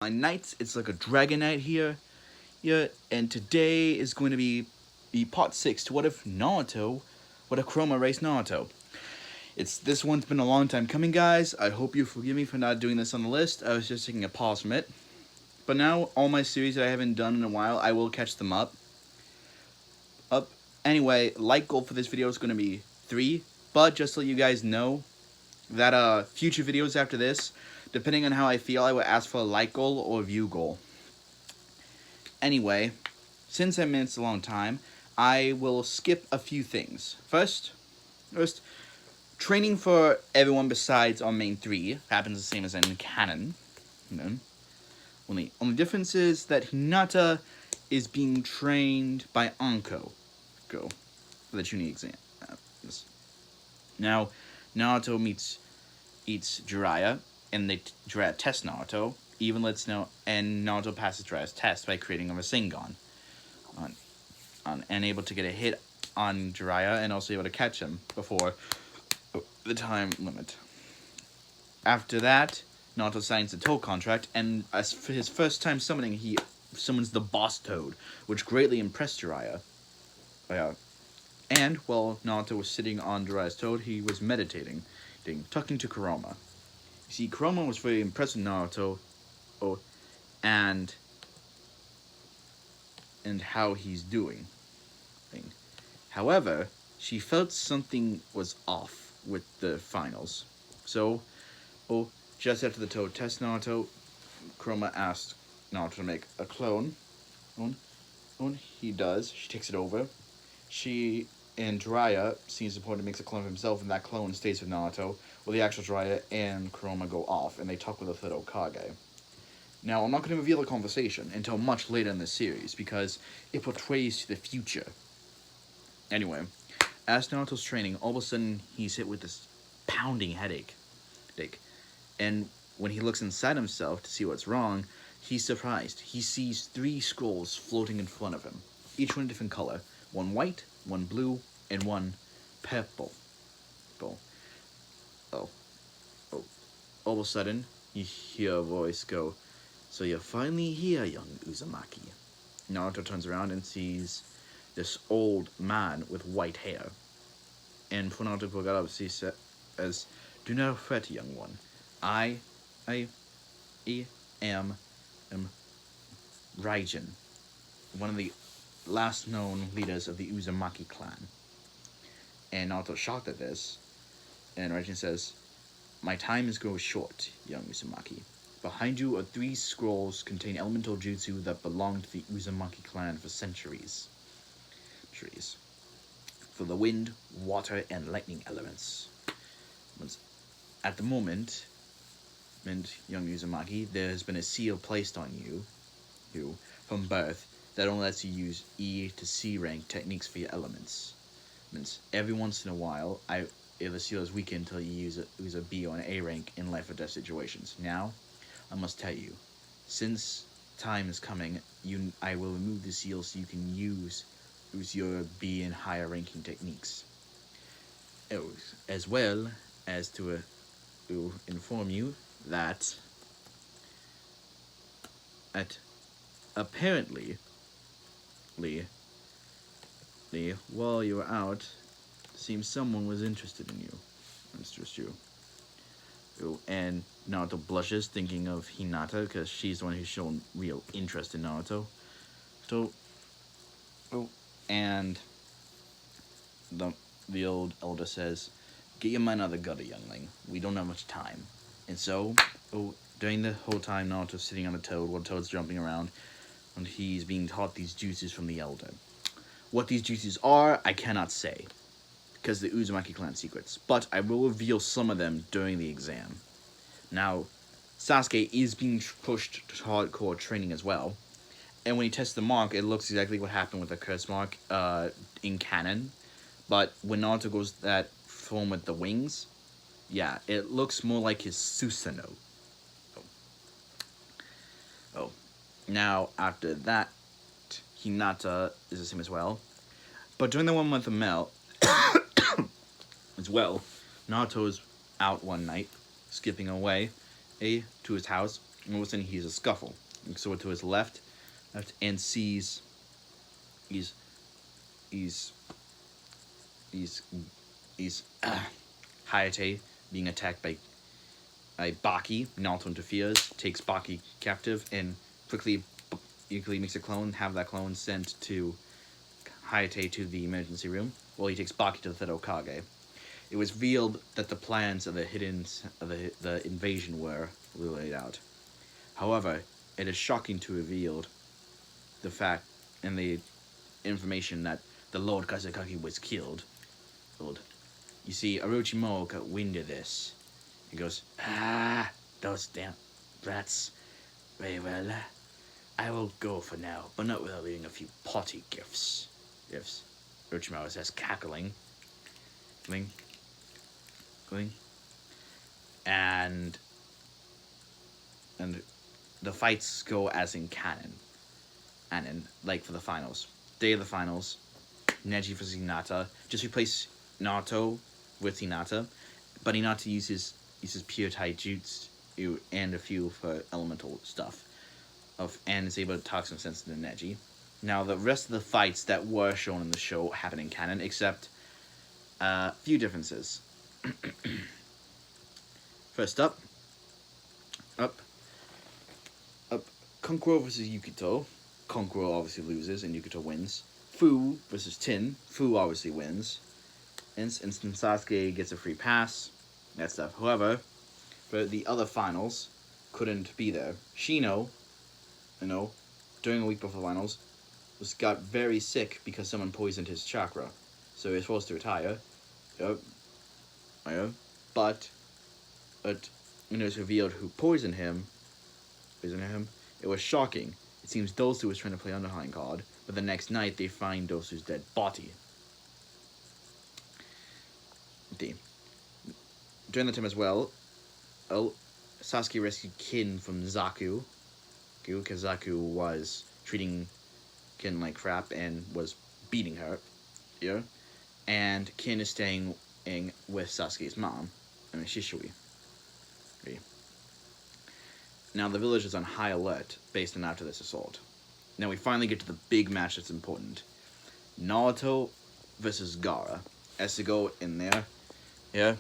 My nights, it's like a dragon night here. Yeah, and today is going to be part 6 to what if Kurama raced Naruto. This one's been a long time coming, guys. I hope you forgive me for not doing this on the list. I was just taking a pause from it. But now, all my series that I haven't done in a while, I will catch them up. Anyway, like goal for this video is going to be 3. But just to let you guys know, that future videos after this, depending on how I feel, I will ask for a like goal or a view goal. Anyway, since I mean it's a long time, I will skip a few things. First, training for everyone besides our main 3 happens the same as in canon. Only difference is that Hinata is being trained by Anko. Go for the Chunin exam. Now, Naruto eats Jiraiya, and Jiraiya tests Naruto. Even lets know, and Naruto passes Jiraiya's test by creating a Rasengan, and able to get a hit on Jiraiya, and also able to catch him before the time limit. After that, Naruto signs the Toad contract, and as for his first time summoning, he summons the Boss Toad, which greatly impressed Jiraiya. And while Naruto was sitting on Jiraiya's Toad, he was meditating, talking to Kurama. You see, Kurama was very impressed with Naruto, and how he's doing. However, she felt something was off with the finals. So, just after the Toad test Naruto, Kurama asked Naruto to make a clone. He does. She takes it over. She and Jiraiya seems important, makes a clone of himself, and that clone stays with Naruto, while the actual Jiraiya and Kurama go off, and they talk with the third Hokage. Now, I'm not going to reveal the conversation until much later in this series, because it portrays to the future. Anyway, as Naruto's training, all of a sudden, he's hit with this pounding headache. And when he looks inside himself to see what's wrong, he's surprised. He sees 3 scrolls floating in front of him, each one a different color. One white, one blue, and one purple. All of a sudden, you hear a voice go, "So you're finally here, young Uzumaki." Naruto turns around and sees this old man with white hair. And before Naruto got up, he says, "Do not fret, young one. I am Raijin, one of the last known leaders of the Uzumaki clan." And Naruto's shocked at this, and Raijin says, "My time is growing short, young Uzumaki. Behind you are 3 scrolls containing elemental jutsu that belonged to the Uzumaki clan for centuries. For the wind, water, and lightning elements. At the moment, young Uzumaki, there has been a seal placed on you from birth that only lets you use E to C rank techniques for your elements. Every once in a while, if the seal is weakened until you use a B or an A rank in life or death situations. Now, I must tell you, since time is coming, I will remove the seal so you can use your B and higher ranking techniques. As well as to inform you that apparently, while you were out, it seems someone was interested in you. That's just you. And Naruto blushes, thinking of Hinata, because she's the one who's shown real interest in Naruto. And the old elder says, "Get your mind out of the gutter, youngling. We don't have much time." And so, during the whole time, Naruto's sitting on a toad while Toad's jumping around, and he's being taught these jutsus from the elder. What these jutsus are, I cannot say, because the Uzumaki clan secrets, but I will reveal some of them during the exam. Now, Sasuke is being pushed to hardcore training as well, and when he tests the mark, it looks exactly what happened with the curse mark in canon, but when Naruto goes that form with the wings, yeah, it looks more like his Susanoo. Now, after that, Hinata is the same as well, but during the 1 month of Mel, as well, Naruto is out one night, skipping away to his house, And all of a sudden, he hears a scuffle. Looks over to his left, and sees he's he's he's Hayate being attacked by Baki. Naruto interferes, takes Baki captive, and quickly makes a clone. Have that clone sent to Hayate to the emergency room. While he takes Baki to the third Hokage. It was revealed that the plans of the invasion were laid out. However, it is shocking to reveal the fact and the information that the Lord Kazekage was killed. You see, Orochimaru got wind of this. He goes, those damn rats. Very well, I will go for now, but not without leaving a few potty gifts. Orochimaru says, cackling. And the fights go as in canon. Like for the finals. Day of the finals, Neji versus Hinata. Just replace Naruto with Hinata. But Hinata uses pure taijutsu and a few for elemental stuff. And is able to talk some sense to Neji. Now, the rest of the fights that were shown in the show happen in canon, except a few differences. First up, Konkuro versus Yukito. Konkuro obviously loses and Yukito wins. Fu versus Tin. Fu obviously wins. Instant Sasuke gets a free pass. That stuff. However, for the other finals, couldn't be there. Shino, during a week before the finals, got very sick because someone poisoned his chakra. So he was forced to retire. But when it was revealed who poisoned him, it was shocking. It seems Dosu was trying to play Underhand God, but the next night they find Dosu's dead body. During that time as well, Sasuke rescued Kin from Zaku, because Zaku was treating Kin like crap and was beating her. And Kin is staying with Sasuke's mom, Shishui. Now the village is on high alert based on after this assault. Now we finally get to the big match that's important. Naruto versus Gaara. As they go in there, they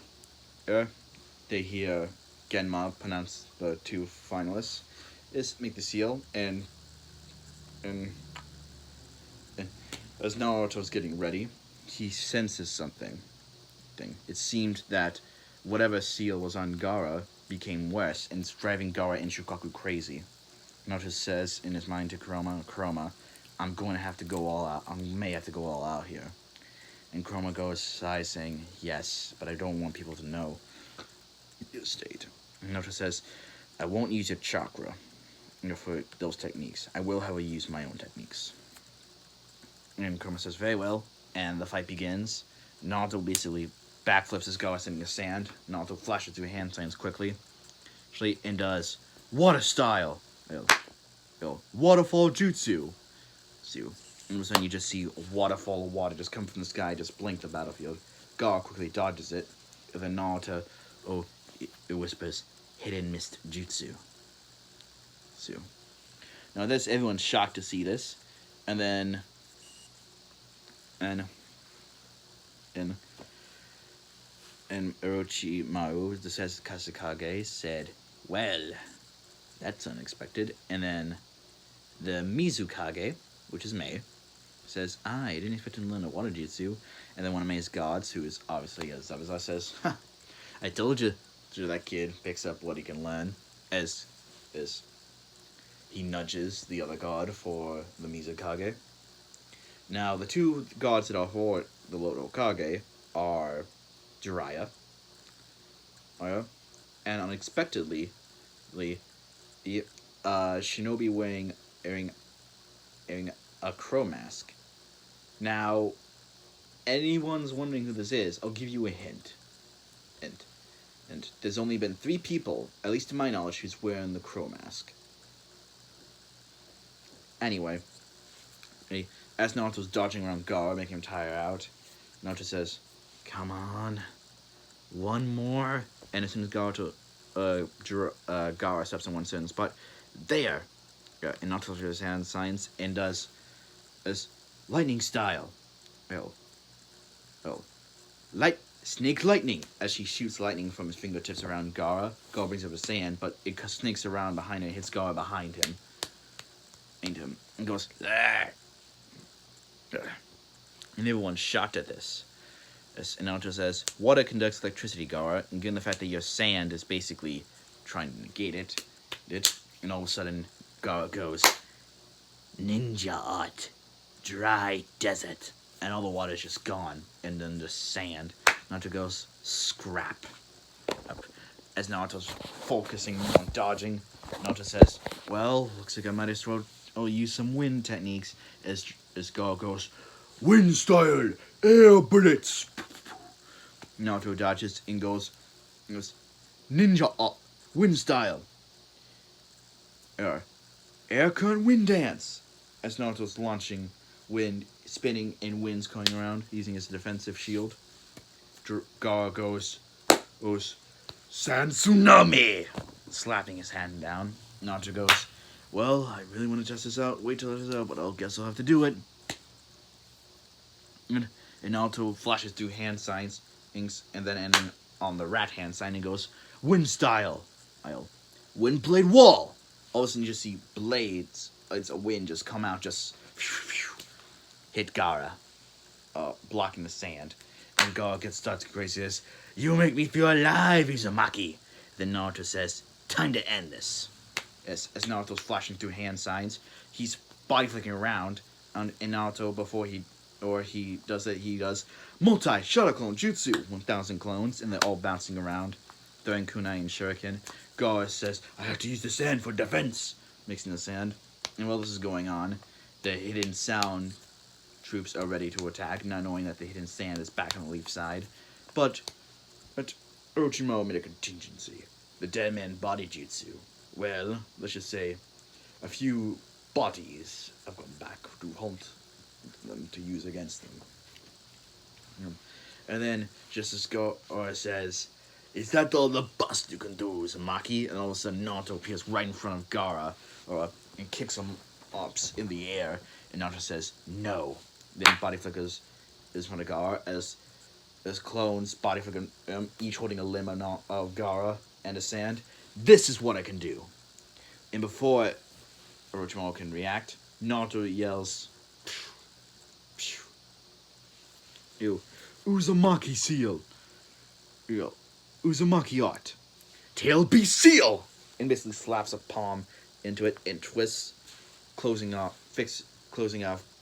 hear Genma pronounce the two finalists. Just make the seal, and as Naruto's getting ready, he senses something. It seemed that whatever seal was on Gaara became worse, and it's driving Gaara and Shukaku crazy. Naruto says in his mind to Kurama, I'm going to have to go all out. I may have to go all out here. And Kurama goes sighs saying, yes, but I don't want people to know your state. And Naruto says, I won't use your chakra for those techniques. I will, however, use my own techniques. And Kurama says, very well. And the fight begins. Naruto basically backflips his Gaara in the sand. Naruto flashes through hand signs quickly. And does water style. Waterfall jutsu. And all of a sudden you just see a waterfall of water just come from the sky, just blink the battlefield. Gaara quickly dodges it. And then Naruto, it whispers, hidden mist jutsu. Now everyone's shocked to see this. And then Orochimaru, the Kazekage, said, well, that's unexpected. And then the Mizukage, which is Mei, says, I didn't expect him to learn a water jutsu. And then one of Mei's gods, who is obviously Zabuza, says, I told you. So that kid picks up what he can learn as he nudges the other god for the Mizukage. Now, the two gods that are for the Lord Hokage are Jiraiya, and unexpectedly, Shinobi wearing a crow mask. Now, anyone's wondering who this is, I'll give you a hint. And there's only been 3 people, at least to my knowledge, who's wearing the crow mask. Anyway, as Naruto's dodging around Gaara, making him tire out, Naruto says, come on, one more. And as soon as Gaara Gaara steps on one sentence, but there, and Naruto shows his hand signs and does this lightning style. Oh, oh, snake lightning as she shoots lightning from his fingertips around Gaara. Gaara brings up the sand, but it snakes around behind it, hits Gaara behind him, and goes. Argh! And everyone's shocked at this. As Naruto says, water conducts electricity, Gaara, and given the fact that your sand is basically trying to negate it, and all of a sudden, Gaara goes, ninja art, dry desert, and all the water's just gone, and then the sand. Naruto goes, scrap. As Naruto's focusing on dodging, Naruto says, well, looks like I might as well use some wind techniques, as Gaara goes, wind style, air bullets. Naruto dodges and goes ninja art, wind style. Air current wind dance. As Naruto's launching wind, spinning, and winds coming around, using his defensive shield. Gaara goes sand tsunami, slapping his hand down. Naruto goes, well, I really want to test this out. Wait till it's out, but I guess I'll have to do it. And Naruto flashes through hand signs, and then ending on the rat hand sign and goes, wind style. Wind blade wall. All of a sudden you just see blades, it's a wind just come out, just hit Gaara, blocking the sand. And Gaara starts crazy as, you make me feel alive, Uzumaki. Then Naruto says, time to end this. As Naruto's flashing through hand signs, he's body flicking around, and Naruto, before he does it, he does multi-shadow clone jutsu, 1,000 clones, and they're all bouncing around, throwing kunai and shuriken. Gaara says, I have to use the sand for defense, mixing the sand. And while this is going on, the hidden sound troops are ready to attack, not knowing that the hidden sand is back on the leaf side. But Orochimaru made a contingency. The dead man body jutsu. Well, let's just say a few bodies have gone back to haunt them to use against them. And then just as Gaara says, is that all the bust you can do, Uzumaki? And all of a sudden Naruto appears right in front of Gaara, and kicks him up in the air, and Naruto says, no. Then body flickers in front of Gaara as clones body flicker, each holding a limb of Gaara and a sand. This is what I can do. And before Orochimaru can react, Naruto yells, Ew, Uzumaki seal. Ew, Uzumaki art. Tail be seal! And basically slaps a palm into it and twists, closing off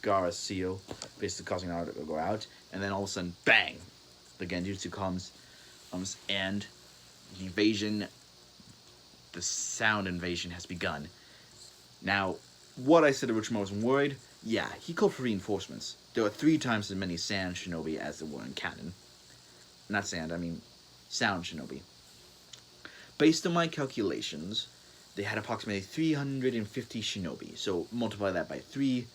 Gaara's seal, basically causing Naruto to go out. And then all of a sudden, bang! The Genjutsu comes, and the sound invasion has begun. Now, what I said Orochimaru wasn't worried, yeah, he called for reinforcements. There were 3 times as many sand shinobi as there were in canon. Not sand, I mean sound shinobi. Based on my calculations, they had approximately 350 shinobi. So multiply that by 3,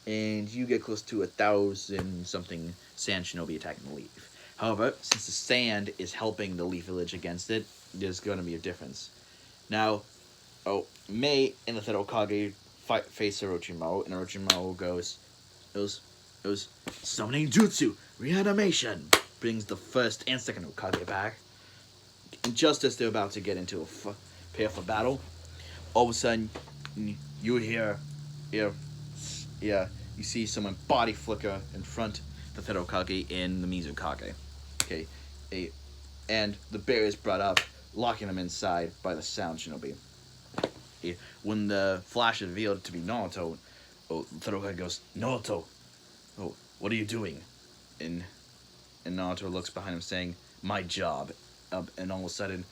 and you get close to 1,000 something sand shinobi attacking the leaf. However, since the sand is helping the leaf village against it, there's going to be a difference. Now, Mei and the third Hokage face Orochimaru, and Orochimaru goes summoning jutsu, reanimation, brings the first and second Hokage back. And just as they're about to get into prepare for battle, all of a sudden, you hear, you see someone body flicker in front of the third Hokage and the Mizukage. Okay, and the bear is brought up, locking them inside by the sound shinobi. When the flash is revealed to be Naruto, the third Hokage goes, Naruto, what are you doing? And Naruto looks behind him saying, my job. And all of a sudden,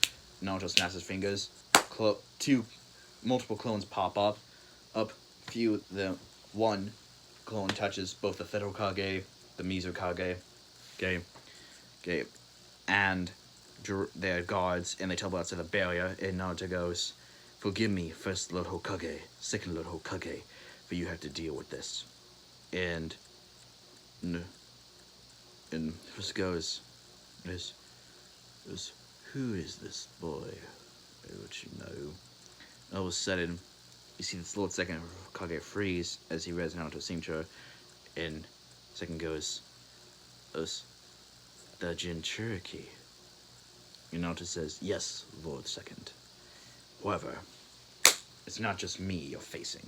Naruto snaps his fingers, multiple clones pop up, one clone touches both the third Hokage, the Mizukage, and their guards, and they tumble outside the barrier, and Naruto goes, forgive me, first Lord Hokage, second Lord Hokage, for you have to deal with this. And first goes, who is this boy? Orochimaru. All of a sudden, you see this little second Kage freeze as he reads Naruto's signature, and second goes, the Jinchuriki. And Naruto says, yes, Lord Second. However, it's not just me you're facing.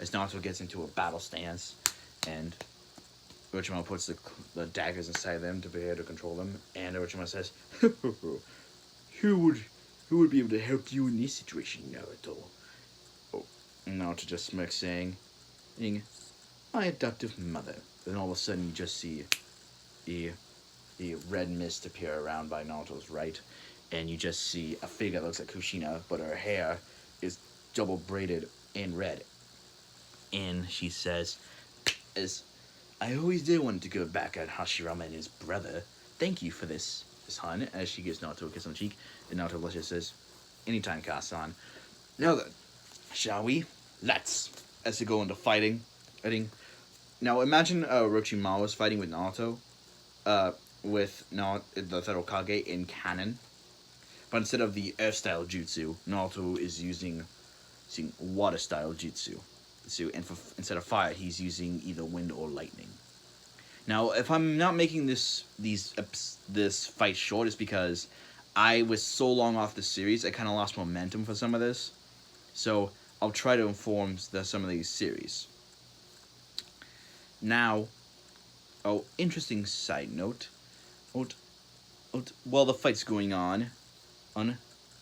As Naruto gets into a battle stance, and Orochimaru puts the daggers inside them to be able to control them, and Orochimaru says, who would be able to help you in this situation, Naruto? Oh, and Naruto just smirks, saying, my adoptive mother. Then all of a sudden you just see a red mist appear around by Naruto's right, and you just see a figure that looks like Kushina, but her hair is double braided in red. And she says, as I always did want to go back at Hashirama and his brother. Thank you for this, hon, as she gives Naruto a kiss on the cheek. And Naruto just says, anytime, Ka-san. Now then, shall we? Let's. As they go into fighting. Now imagine Orochimaru is fighting with Naruto. With the Third Hokage in canon. But instead of the earth-style jutsu, Naruto is using water-style jutsu. And instead of fire, he's using either wind or lightning. Now, if I'm not making this fight short, it's because I was so long off the series, I kind of lost momentum for some of this. So I'll try to inform some of these series. Now, interesting side note. While the fight's going on,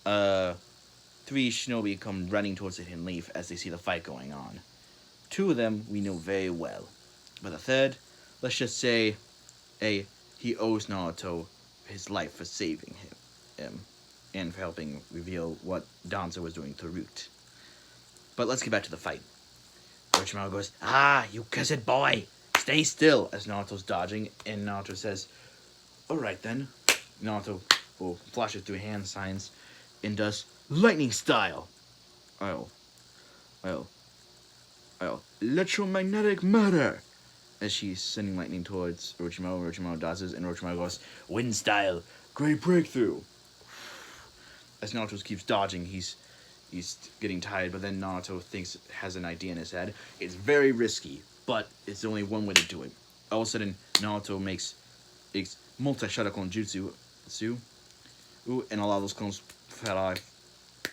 three shinobi come running towards the hidden leaf as they see the fight going on. Two of them we know very well, but the third, let's just say, he owes Naruto his life for saving him and for helping reveal what Danzo was doing to Root. But let's get back to the fight. Orochimaru goes, you cursed boy, stay still, as Naruto's dodging, and Naruto says, alright then. Naruto flashes through hand signs and does lightning style. Electromagnetic murder! As she's sending lightning towards Orochimaru. Orochimaru dodges, and Orochimaru goes, wind style, great breakthrough! As Naruto keeps dodging, he's getting tired, but then Naruto has an idea in his head. It's very risky, but it's only one way to do it. All of a sudden, Naruto makes multi-Shadow-Clone Jutsu, and a lot of those clones fell off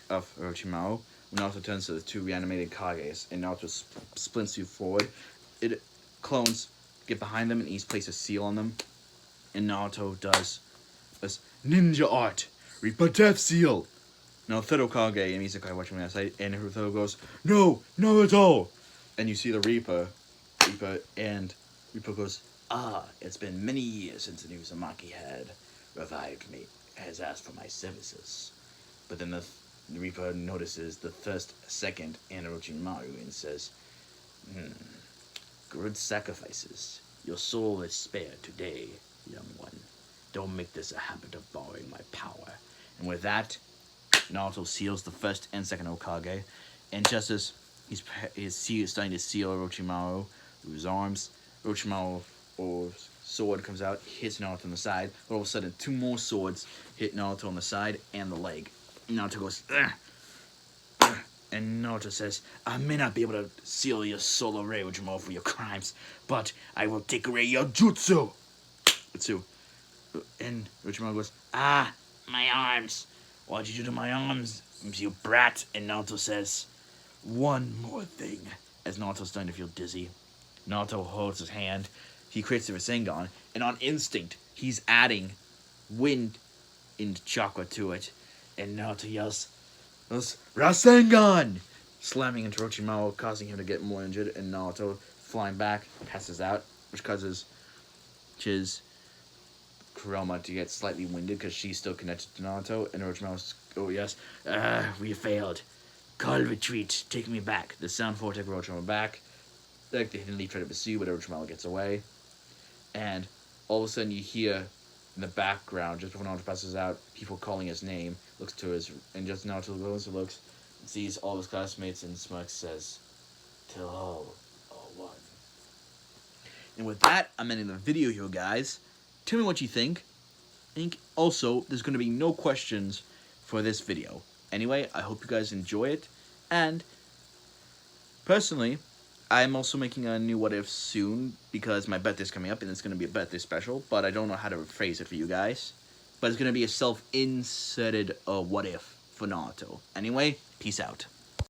of Orochimaru. Naruto turns to the two reanimated Kages, and Naruto splints you forward. Clones get behind them, and he's placed a seal on them. And Naruto does this ninja art, Reaper Death Seal. Now Third Hokage and Misakai watching me outside, and Naruto goes, no, Naruto! And you see the Reaper, and Reaper goes, it's been many years since the new Uzumaki had revived me, has asked for my services. But then the Reaper notices the first, second, and Orochimaru and says, good sacrifices. Your soul is spared today, young one. Don't make this a habit of borrowing my power. And with that, Naruto seals the first and second Hokage, and just as he's starting to seal Orochimaru's arms, Orochimaru's sword comes out, hits Naruto on the side, but all of a sudden, two more swords hit Naruto on the side and the leg. Naruto goes, and Naruto says, I may not be able to seal your soul array, Orochimaru, for your crimes, but I will take away your jutsu. And Orochimaru goes, my arms. What'd you do to my arms, you brat? And Naruto says, one more thing. As Naruto's starting to feel dizzy, Naruto holds his hand. He creates the Rasengan, and on instinct, he's adding wind and chakra to it. And Naruto yells, Rasengan! Slamming into Orochimaru, causing him to get more injured, and Naruto, flying back, passes out, which causes Kurama to get slightly winded because she's still connected to Naruto, and Orochimaru's, we failed. Call retreat, take me back. The sound force take Orochimaru back. Like the hidden leaf try to pursue, but Orochimaru gets away. And all of a sudden you hear in the background, just before Naruto passes out, people calling his name, looks to his, and just Naruto looks, sees all his classmates, and smirks, says, till all are one. And with that, I'm ending the video here, guys. Tell me what you think. Also, there's going to be no questions for this video. Anyway, I hope you guys enjoy it. And personally, I'm also making a new what if soon because my birthday's coming up and it's going to be a birthday special, but I don't know how to phrase it for you guys. But it's going to be a self-inserted what if for Naruto. Anyway, peace out.